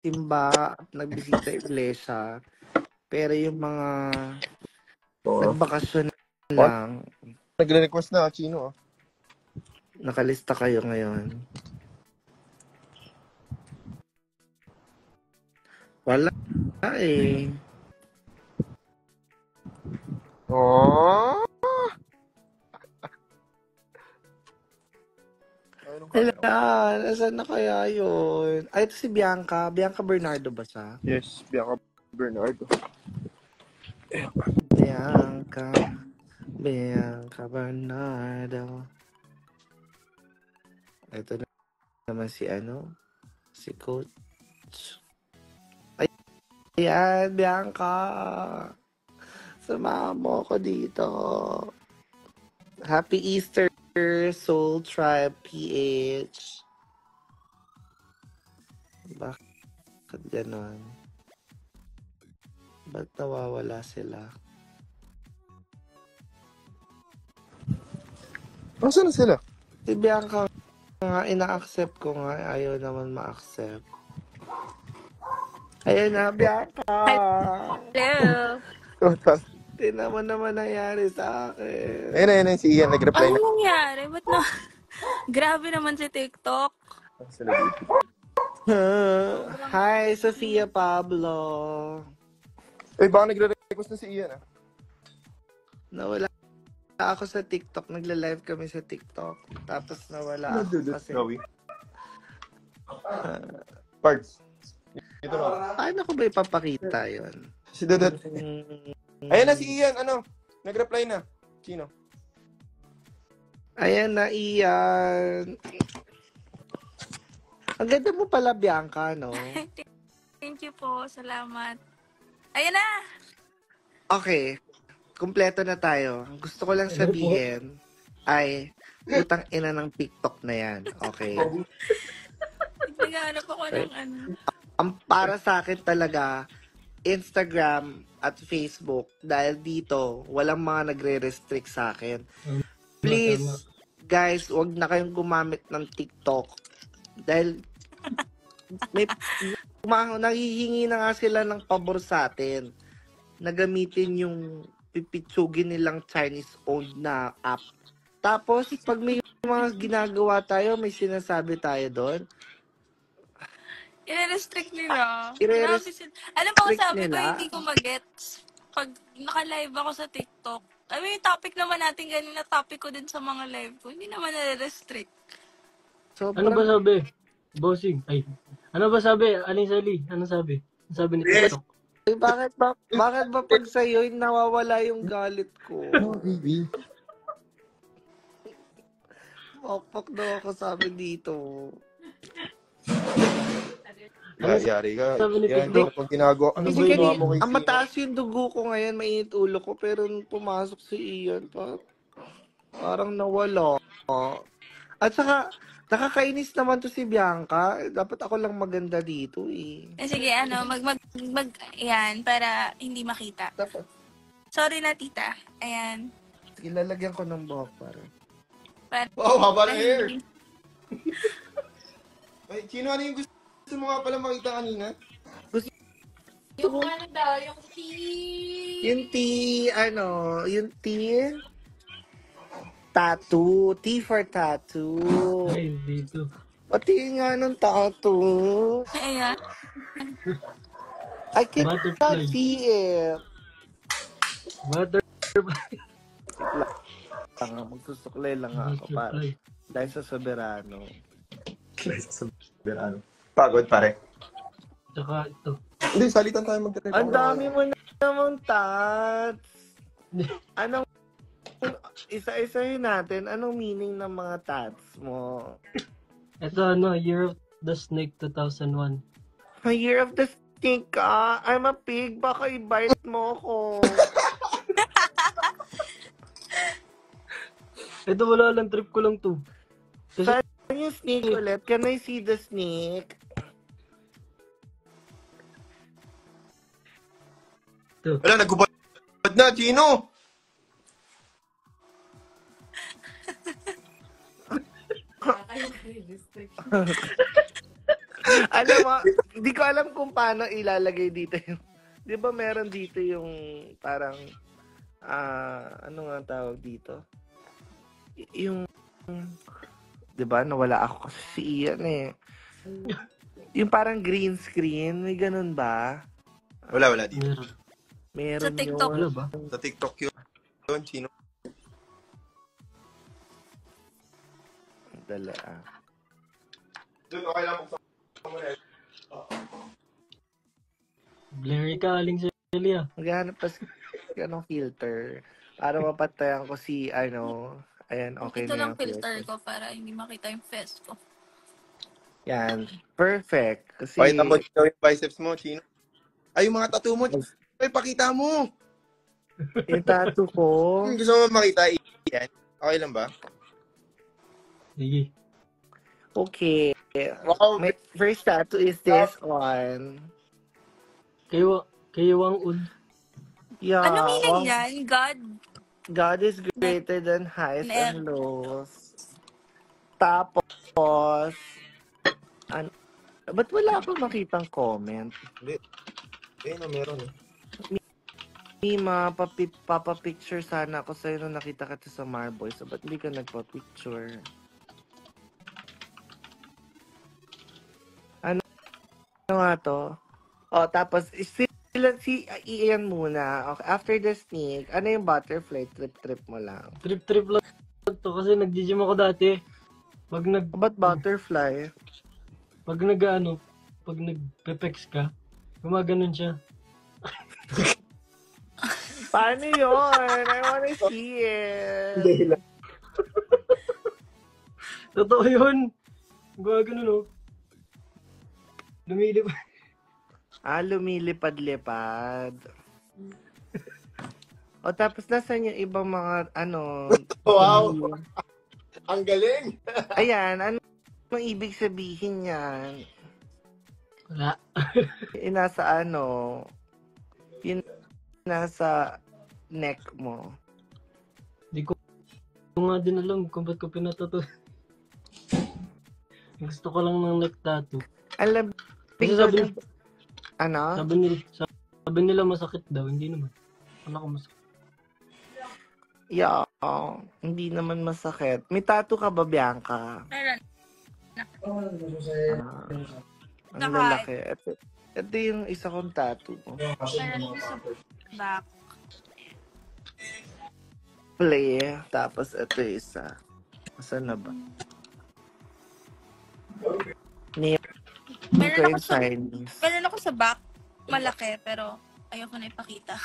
nagsimba at nagbisita iglesia. Pero yung mga nagbakasyon lang, Nagre-request na, Chino. nakalista kayo ngayon. Wala eh. Oh! Kailan? Asan na kaya yun? Ay, ito si Bianca. Bianca Bernardo ba siya? Yes, Bianca Bernardo. Bianca Bernardo. Ito na naman si si Coach. Ayan, Bianca. Samahan mo ko dito. Happy Easter, Soul Tribe PH. Bakit ganon? Ba't nawawala sila? Nasaan na sila? Si Bianca nga, ina-accept ko nga. Ayaw naman ma-accept. Ayan na, Bianca! Hello! Tingnan mo naman nangyari sa akin. Ayun, si Ian, nag-reply Ano na. nangyari? Ba't na? Grabe naman si TikTok. Hi, Sofia Pablo. Baka nagre-request na si Ian, Nawala ako sa TikTok. Nagla-live kami sa TikTok. Tapos nawala ako kasi... Parts. Dito na. Paano ko ba ipapakita yun? Si Dodot. Ayan na si Ian, nag-reply na. Sino? Ayan na, Ian. Ang ganda mo pala, Bianca, no? Thank you po. Salamat. Ayan na! Okay. Kumpleto na tayo. Gusto ko lang sabihin ay putang ina ng TikTok na yan. Okay. Naghahanap ako ng Ang para sa akin talaga, Instagram at Facebook, dahil dito, walang mga nagre-restrict sa akin. Please, guys, wag na kayong gumamit ng TikTok. Dahil may nanghihingi na nga sila ng pabor sa atin na gamitin yung pipitsugin nilang Chinese-owned na app. Tapos, pag may mga ginagawa tayo, may sinasabi tayo doon. I-restrict nila. I-restrict Alam mo, sabi ko, nila. hindi ko magets. Pag naka-live ako sa TikTok, I mean, yung topic naman natin ganina, topic ko din sa mga live ko. Hindi naman na-restrict. Ano ba sabi? Bossing. Ay. Ano ba sabi? Aling Sally? Ano sabi? Ano sabi ni TikTok? Ay, bakit ba pag sa'yo nawawala yung galit ko? No, baby. Pokpok daw ako sabi dito. Yari ka. Sabi ni Yan, TikTok. pag ginagawa. Ano Kasi ba ginawa yun? mo kay ang mataas yung dugo ko ngayon, mainit ulo ko, pero nung pumasok si Ian, parang nawala. At saka, nakakainis naman to si Bianca. Dapat ako lang maganda dito eh. Sige, yan, para hindi makita. Dapat. Sorry na, tita. Ayan. Sige, lalagyan ko ng buhok para. Wow, haba na hair. Ay, Chino, ano yung gusto mo nga pala makita kanina? Yung ano daw, yung tea. Yung tea, tattoo. Tea for tattoo. Ay, dito. Pati nga ng tattoo. Ayan. I cannot Butterfly. see it. Butterfly. Magsusuklay lang ako para. Dahil sa soberano. Pagod, pare. Tsaka ito. Hindi, salitan tayo mag-trip. Ang dami mo namang tats. Anong isa-isahin natin, anong meaning ng mga tats mo? Ito Year of the Snake 2001. A year of the snake ka. I'm a pig. Baka i-bite mo ko. Ito wala lang, trip ko lang to. Saan yung snake ulit? Can I see the snake? Ito. Wala, nagubad na, Chino! Alam mo, hindi ko alam kung paano ilalagay dito yung... Di ba meron dito yung parang... ano nga ang tawag dito? Yung... Di ba, nawala ako kasi si Ian eh. Yung parang green screen, may ganun ba? Wala dito. Meron. Sa Meron TikTok. Wala yun. ba? Sa TikTok yun, Chino. Dala Doon, okay lang buksan mo na. Blurry ka, Aling Sally ah. Maghanap pa si anong filter para mapatayan ko si ano. Ayan, okay Ito na lang yung filter ko para hindi makita yung face ko. Yan. Perfect. Kasi Pakita mo dito yung biceps mo, Chino. Ay, yung mga tattoo mo, Chino. Ay, pakita mo. yung tattoo ko. Gusto mo makita, Ian? Okay lang ba? Sige. Okay. Wow, My first tattoo is this one. Kayo ang ud. Yeah. Anong meaning wow. yan? God? God is greater than highs Net. and lows. Tapos, ba't wala akong makitang comment? no, meron eh. Mima, papapicture sana ako sa'yo nung nakita kita sa Marboy. So, ba't hindi ka nagpa-picture? Ano nga to? Oh, tapos, si Ian muna. Okay, after the sneak, ano yung butterfly trip mo lang? Trip lang to kasi nag-gym ako dati. Pag Ba't butterfly? pag nagpe-pex ka, gumaganon siya. Paano yun? I wanna see it. Totoo yun. Gumaganon oh. Lumilip. Lumilipad-lipad. O tapos nasan yung ibang mga Wow! Ang galing! Ayan, ano ibig sabihin yan? Wala. Nasa yun nasa neck mo. Di ko nga din alam kung ba't ko pinatato. Gusto ko lang ng neck tattoo. Alam, Kasi sabi nila masakit daw, hindi naman. Wala ko masakit. Yeah, hindi naman masakit. May tattoo ka ba, Bianca? Meron. Ang lalaki. Ito yung isa kong tattoo. Meron sa back. Play. Tapos ito isa. Saan na ba? Meron ako sa Chinese. Meron ako sa back. Malaki, pero ayoko na ipakita.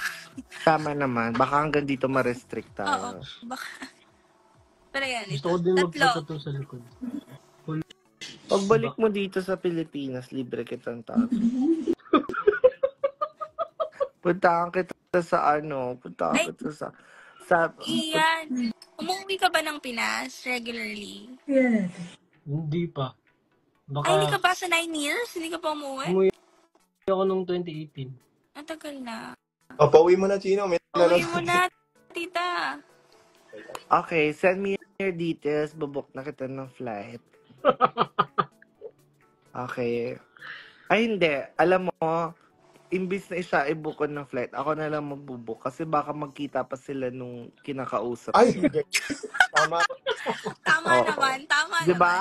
Tama naman. Baka hanggang dito ma-restrict Oo, tayo. baka. Pero yan, Gusto ito. ko din Tatlo. magpatato sa likod. Pagbalik mo dito sa Pilipinas, libre kitang tattoo. Puntahan kita sa puntahan kita sa Iyan. Umuwi ka ba ng Pinas regularly? Hindi pa. Baka Ay, hindi ka ba sa 9 years? Hindi ka pa umuwi? umuwi ako nung 2018. Ang tagal na. O, pauwi mo na, Chino. May Uwi mo na, tita. Okay, send me your details. Bubuk na kita ng flight. Okay. Ay, hindi. Alam mo, imbis na siya i-book ko ng flight, ako na lang magbubuk kasi baka magkita pa sila nung kinakausap. Ay, tama. Tama Oo. naman, tama naman. Diba?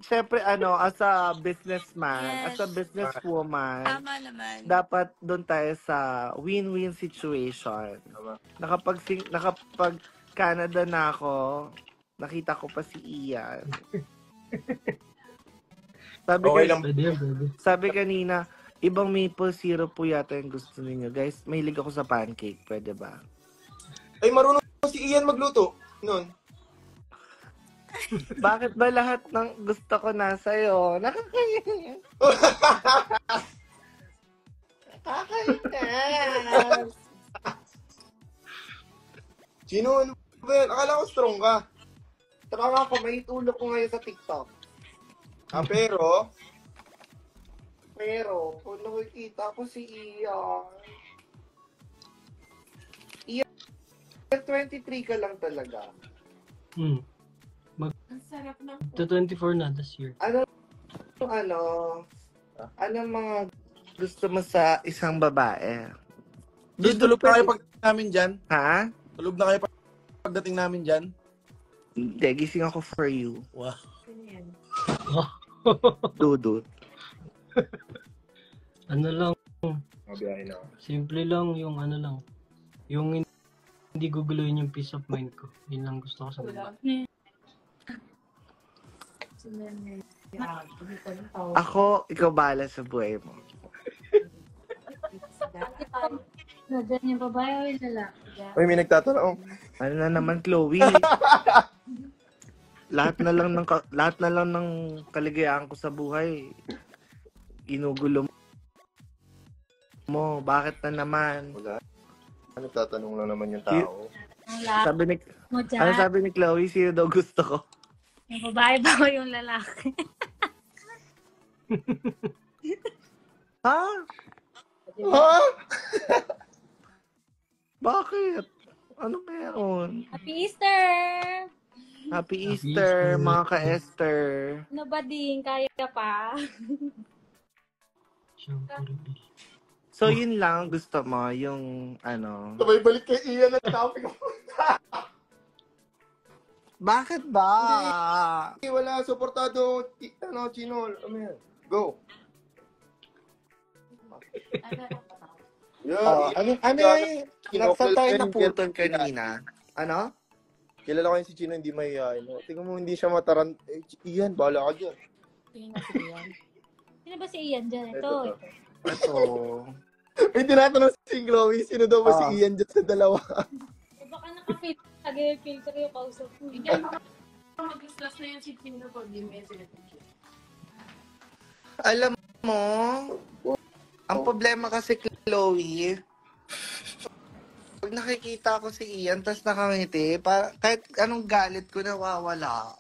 Syempre, as a businessman, Yes. as a businesswoman, Tama naman. dapat doon tayo sa win-win situation. Nakapag Canada na ako, nakita ko pa si Ian. Okay lang. Sabi kanina, ibang maple syrup po yata yung gusto ninyo. Guys, mahilig ako sa pancake. Pwede ba? Ay, marunong si Ian magluto. Noon. Bakit ba lahat ng gusto ko nasa'yo? Nakakainis. Nakakainis. Chino, ano ba yan? Akala ko strong ka. Tama ako, may tulog ko ngayon sa TikTok. Pero, Kung nakikita ko si Ian. Ian, 23 ka lang talaga. Ang sarap ng To 24 na this year. Ano, Anong mga gusto mo sa isang babae? Gis, tulog na kayo pagdating namin dyan. Ha? Tulog na kayo pagdating namin dyan. Hindi, gising ako for you. Wow. Dudut. Ano lang, Mabiyahin na ako. simple lang yung ano lang. Yung hindi guguluhin yung peace of mind ko. Yun lang gusto ko sa babae. Ako, ikaw bahala sa buhay mo. Nandyan yung babae o yung lalaki? Uy, may nagtatanong. Ano na naman, Chloe? lahat na lang ng kaligayahan ko sa buhay ginugulo mo. Bakit na naman? Wala. Nagtatanong lang naman yung tao. Ang lahat Sabi ni mo Ano dyan. sabi ni Chloe, sino daw gusto ko? Yung babae ba o yung lalaki? Ha? Ha? Bakit? Ano meron? Happy Easter! Happy Easter. Easter, mga ka-Esther. Ano ba din? Kaya pa? Siyempre. So, yun lang gusto mo, yung ano. Sabay balik kay Ian at topic. Bakit ba? Wala, suportado. Chino. Ano yan? Go. Oh, ano yung nasa tayo na putol kanina? Ano? Kilala ko yung si Chino, hindi mahihayin. Tingnan mo, hindi siya matarant. Ian, bahala ka dyan. Sino ba si Ian dyan? Ito. Ito. May tinatanong si Chloe, sino daw ba si Ian dyan sa dalawa? Baka naka-filter. Nag-filter yung kausap mo. Mag-discuss na yan si Tino pag di message. Alam mo, ang problema kasi, Chloe, pag nakikita ko si Ian, tas nakangiti, kahit anong galit ko nawawala.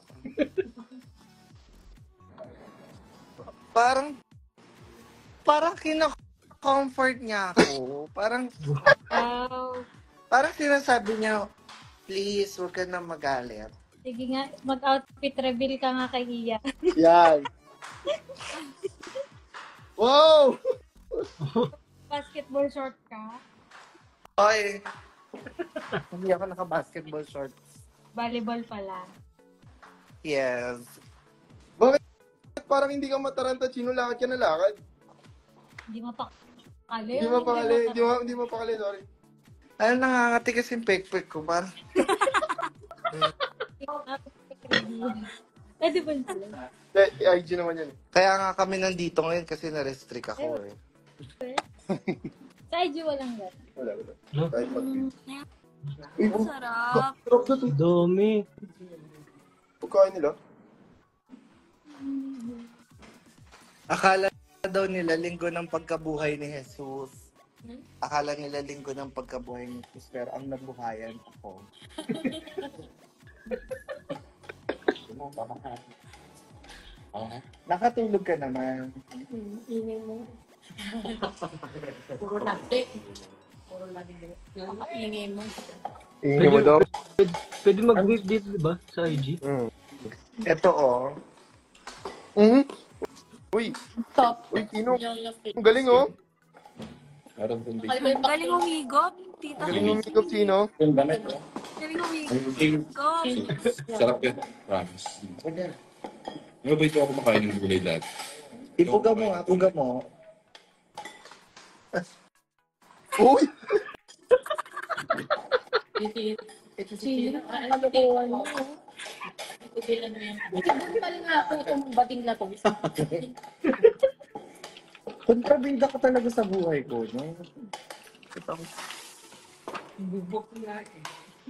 Parang kina-comfort niya ako. Parang Wow. sinasabi niya, please, huwag ka na magalit. Sige nga, mag-outfit reveal ka nga kay Ian. Yan. Wow! Basketball short ka. Oy, hindi ako naka-basketball shorts. Volleyball pala. Yes. Parang hindi ka mataranta, Chino. Lakad ka na lakad. Hindi mapakali. Hindi mo pakali, sorry. Ano, nangangati kasi yung pek-pek ko. Parang, Pwede ba yun pala? IG naman yan. kaya nga kami nandito ngayon kasi na-restrict ako eh. Sa IG walang gan. Wala. Hello? Kahit mag- Sarap. Sarap na to. Dami. Pagkain nila. Akala daw nila linggo ng pagkabuhay ni Jesus. Akala nila linggo ng pagkabuhay ni Jesus, pero ang nabuhayan ako. Nakatulog ka naman. Puro lagde. Ingay mo. Ingay mo daw. Pwede mag-wave dito, diba? Sa IG. Ito oh. Uy, Top. Chino. Ang galing oh. Ang galing humigop, tita. Ang galing yung makeup, Chino. Galing humigop. Sarap yan. Promise. Ano ba ito ako makain ng gulay dati? Ipuga mo. Uy! Kontrabida ka talaga sa buhay ko, no?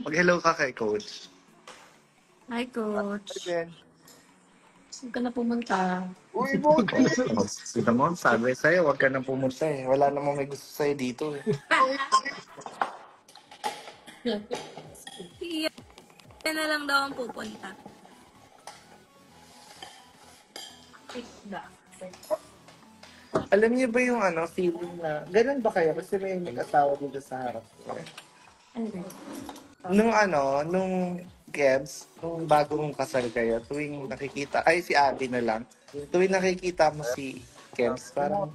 Mag-hello ka kay Coach. Hi, coach. Ben. Saan ka na pumunta? Uy, bot! Kita mo, sabi sa'yo, huwag ka nang pumunta eh. Wala namang may gusto sa'yo dito eh. Iyan na lang daw ang pupunta. Alam niyo ba yung feeling na, ganun ba kayo? Kasi may mag-asawa dito sa harap ko. Nung Gebs, nung bago mong kasal kayo, tuwing nakikita, ay si Abby na lang, tuwing nakikita mo si Kems, parang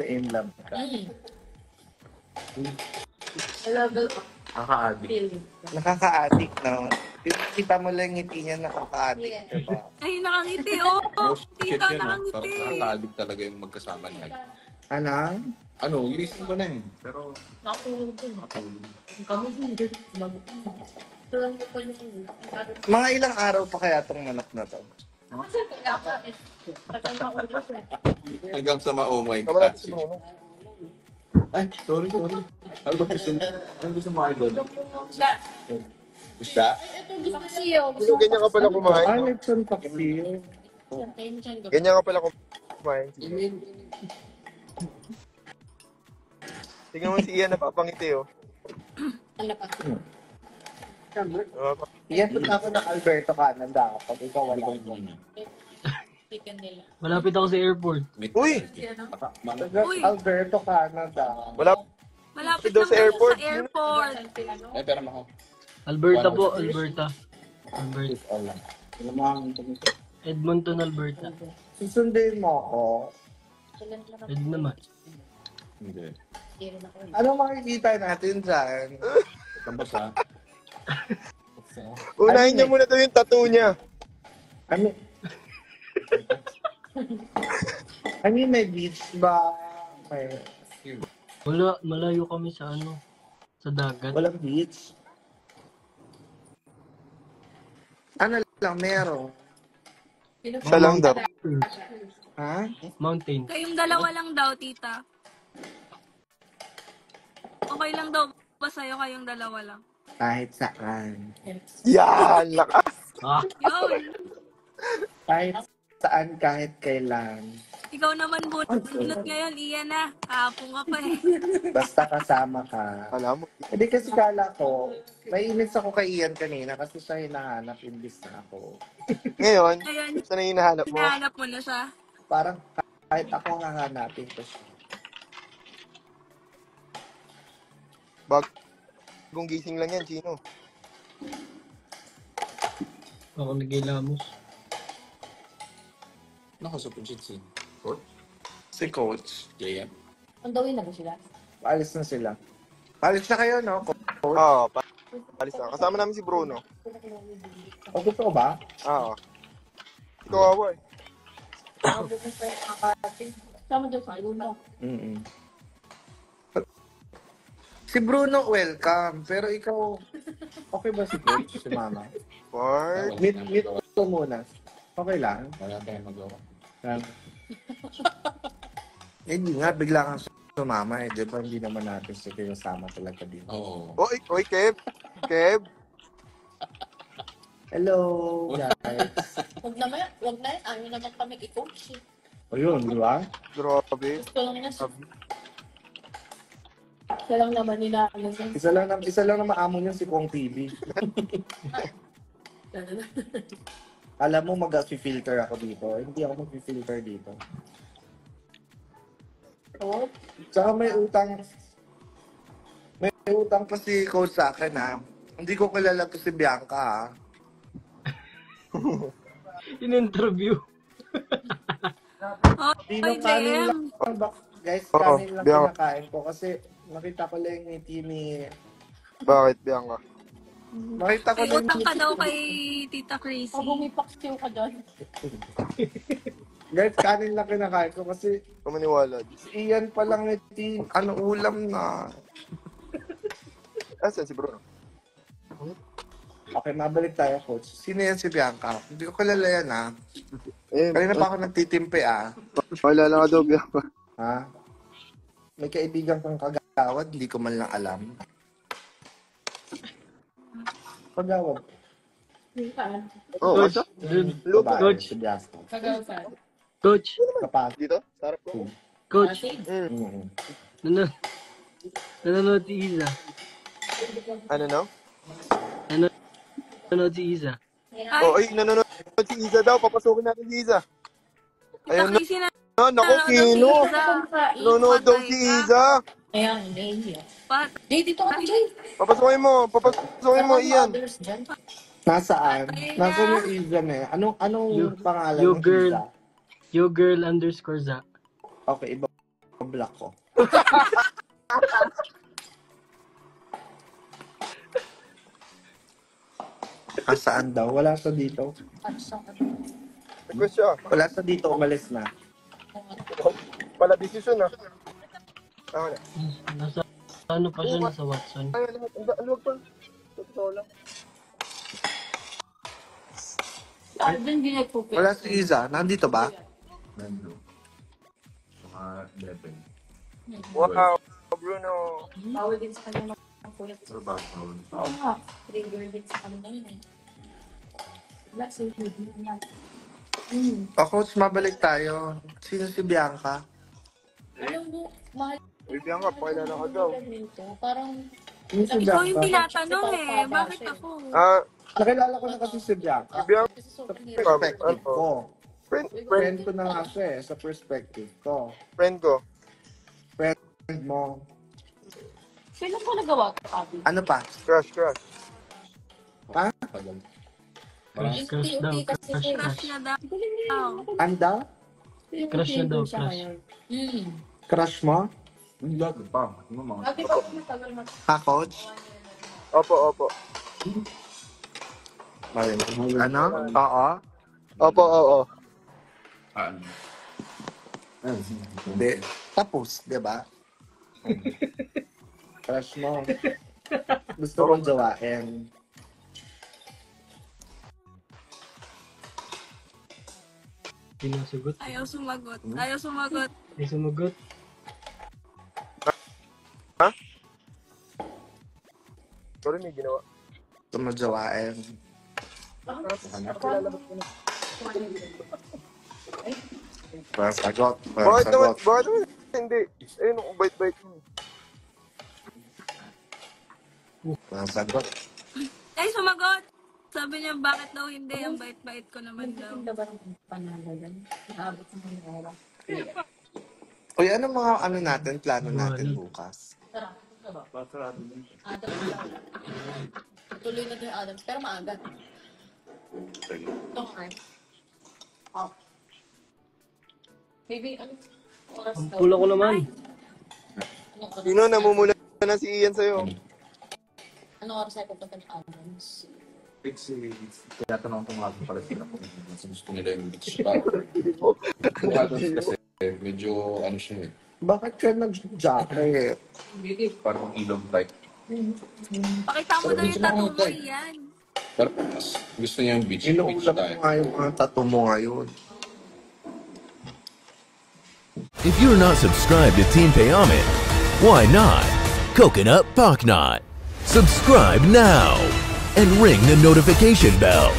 in love ka. Nakaka-addict. Nakaka-addict, no? Kita mo lang yung ngiti niya, nakaka-addict, diba? Ay, nakangiti, oh. No shit Tita, yun, ah. nakangiti. Nakaka-addict talaga yung magkasama niya. Ano? Ano, ilisip ko na eh. Pero, Mga ilang araw pa kaya tong manok na to? hanggang sa ma-oh my Tama God. natin si Bruno. Ay, sorry. Ano ba gusto mo? Ano gusto mo idol? Isda? Pero ganyan ka pala kumain. Ay, No? lechon paksiw. Ganyan ka pala kumain. Tingnan mo si Ian napapangiti, oh. Yan, punta ako ng Alberto Canada kapag ikaw wala ko. Malapit ako sa airport. Uy! Uy. Alberto Canada. Wala Malapit daw lang sa kayo airport. sa airport. Ay, pero mako. Alberta po, Alberta. Alberta. Alam. Edmonton, Alberta. Susundin mo ako. Ed naman. Hindi. Ano makikita natin dyan? Tambas ha? Unahin niya muna daw yung tattoo niya. Ano? I mean, may beach ba? May... Wala, malayo kami sa ano, sa dagat. Walang beach? Ano lang, meron. Siya lang daw. Ha? Mountain. Kayong dalawa lang daw, tita. Okay lang daw ba sa'yo kayong dalawa lang? Kahit saan. Yan! Lakas! Ah, Yun. Kahit saan, kahit kailan. Ikaw naman bunot ngayon, Ian na. Kahapon ka pa eh. Basta kasama ka. Alam mo. Hindi kasi kala ko, naiinis ako kay Ian kanina kasi siya hinahanap imbis na ako. Ngayon, Ayan, saan na hinahanap mo? hinahanap mo na siya. Parang kahit ako hahanapin ko siya. Bagong gising lang yan, Chino. ako nagilamos. Nakasapun si Si Coach. JM. Andawin na ba sila? Paalis na sila. Paalis na kayo, no? Oo, palis na. Kasama namin si Bruno. O, gusto ko ba? Oo. Kawawa eh. Sama dyan sa Luna. Mm-mm. Si Bruno, welcome. Pero ikaw, okay ba si Coach, si Mama? Part. Meet ko muna. Okay lang. Wala tayong magawa. Hindi nga, bigla kang sumama eh. Di ba hindi naman natin siya kinasama talaga din. Oo. Oy, Kev. Kev. Hello, guys. Huwag na yan. Ayaw naman kami i-coach. O yun, di ba? Grabe. Gusto lang na siya lang naman nila. Isa lang na maamo niya si Kong TV. Alam mo, mag-filter ako dito. Hindi ako mag-filter dito. Oh, Tsaka may utang. May utang pa si Coach sa akin, ha? Hindi ko kilala to si Bianca, ha? In-interview. Oh, Dino, kay kanin JM. lang ba? Guys, Oo, kanin lang Bianca. kinakain ko kasi nakita ko lang yung ngiti ni... Bakit, Bianca? Nakita ko May lang utang ka daw kay Tita Crazy. pag bumipaksiw ka dyan. Guys, kanin lang kinakain ko kasi Kumaniwala. si Ian pa lang ngiti. Ano ulam na? Asan si Bruno? Okay, mabalik tayo, Coach. Sino yan si Bianca? Hindi ko kilala yan, ha? Eh, Kanina pa ako nagtitimpe, wala lang ka daw, Bianca. ha? May kaibigan kang kagawad, hindi ko man lang alam. Kagawad. Oo, Coach, asa? dun. Babae, Coach, si Bianca. Kagawsan. coach, Kapag. Dito? Sarap ko. coach. Mm. Nanonood si Isa. Ano no? Nanonood si Isa. Oh, ay, nanonood si Iza daw. Papasukin natin si Iza. Tita Ayun Crazy na Naku, Kino. Nanonood daw si Iza. Ayan, hindi. Pat. Jay, dito ka, Jay. Papasukin mo, Ian. Others dyan. Nasaan? Nasaan yung Ian eh? Anong You- pangalan you ng girl. Iza? Yo girl _ za. Okay, block ko. Saan daw? Wala sa dito. Request siya. Wala sa dito, umalis na. Pala decision ah. Tama na. Nasa ano pa siya, nasa Watson. Ay, aluwag pa. Totoo lang. Arden, hindi nagpupit. Wala si Iza. Nandito ba? Nando. Mga 11. Wow, Bruno. Bawal din sa kanya magpuyat. Ano ba? Bawal. Oo nga. Trigger din sa kanya yun eh. Wala, safe din yan. Coach, mabalik tayo. Sino si Bianca? Alam mo, mahal Uy, Bianca, pakilala ka daw. dito. Parang, Sino si Ikaw yung Bianca? tinatanong eh. Bakit ako? Ah, Nakilala ko na kasi si Bianca. si Bianca, kasi Sa sobrang hirap. perspective Ano? ko. friend Friend ko na nga siya eh. Sa perspective ko. ko. Friend mo. Kailan ko nagawa ito, Abby? Ano pa? Crush. Ha? Tagal. Crush, crush daw. Crush, Crush crush. na daw. Anda? Crush na daw, crush. Crush mo? Hindi lahat pa. Ano mga? Abby, bakit matagal na? Ha, Coach? Opo. Ano? Oo? Opo. Ano? Hindi. Tapos, di ba? Crush mo. Gusto kong jawain. Sinusugot. Ayaw sumagot. Ayaw sumagot. Ay, sumagot. Sorry, may ginawa. Gusto mo jawain. Sagot. Bakit naman hindi? Ayun, ang bait-bait mo. Sagot. Ay, sumagot. Sabi niya, bakit daw hindi? Ang bait-bait ko naman daw. Hindi ba ng panalo yan? Naabot sa mga oras. Uy, ano mga natin, plano natin bukas? Tara, ito ba? Adams lang. Tuloy na din yung Adams, pero maaga. Ito nga. Oh. Maybe, ano? Oras Ang daw. pula ko naman. Anong oras? Sino, namumula na si Ian sa'yo. Anong oras ay pupunta ng Adams? Kaya tanong ko nga pala sila kung gusto nila yung beach pa. Kasi medyo ano siya eh. Bakit ka nag-jacket? Parang ilog type. Pakita mo daw yung tattoo mo, yan. Pero mas gusto niya yung beach Inuulam tayo. mo nga yung mga tattoo mo ngayon. If you're not subscribed to Team Payaman, why not? Coconut Paknot. Subscribe now and ring the notification bell.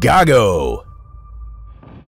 Gago!